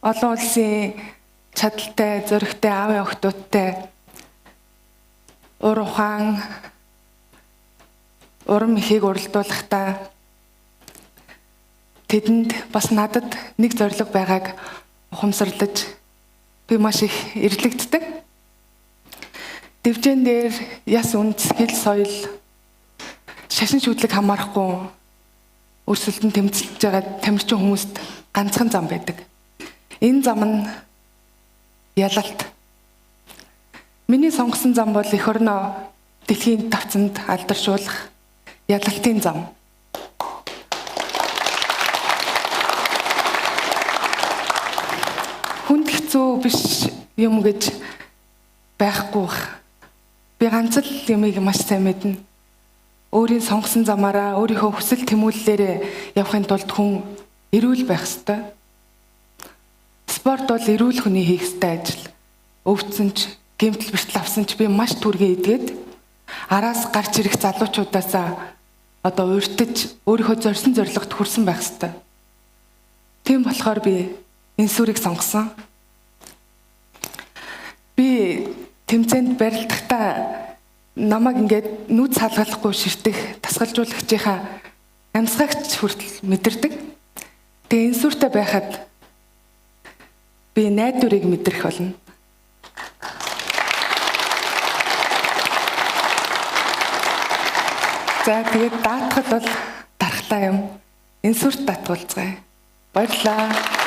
олон улсын чадaltaй, зоригтой аавын охтуудтай ур ухаан, урам ихийг уралдуулахдаа тэдэнд бас надад нэг зорилго байгааг ухамсарлаж би маш их эрлэгддэг. Дэвжэн дээр яс үндэс хэл соёл шашин шүүдлэг хамаарахгүй өрсөлдөн тэмцэлж байгаа тамирчин хүмүүст ганцхан зам байдаг. Энэ зам нь ялалт. Миний сонгосон зам бол эх орноо дэлхийн тавцанд алдаршуулах ялалтын зам. Хүнд хэцүү биш юм гэж байхгүй бах. Би ганц л юмыг маш сайн мэднэ. Өөрийн сонгосон замаараа өөрийнхөө хүсэл тэмүүллээрээ явахын тулд хүн эрүүл байх ёстой. Спорт бол эрүүл хүний хийх ёстой ажил. Өвдсөн ч, гэмтэл бэртэл авсан ч би маш түргэн идгээд араас гарч ирэх залуучуудаасаа одоо урьдчилж өөрийнхөө зорьсон зорилгот хүрсэн байх ёстой. Тийм болохоор би энэ сүрийг сонгосон. Би тэмцээнд барилдахдаа намайг ингээд нүд салгалахгүй ширтэх тасгалжуулагчийнхаа амьсгаагч хүртэл мэдэрдэг. Тэгээ энэ сүртэй байхад би найдварыг мэдрэх болно. За тэгээд даатгал бол дархлаа юм. Энэ сүрт даатгуулцгаая. Баярлалаа.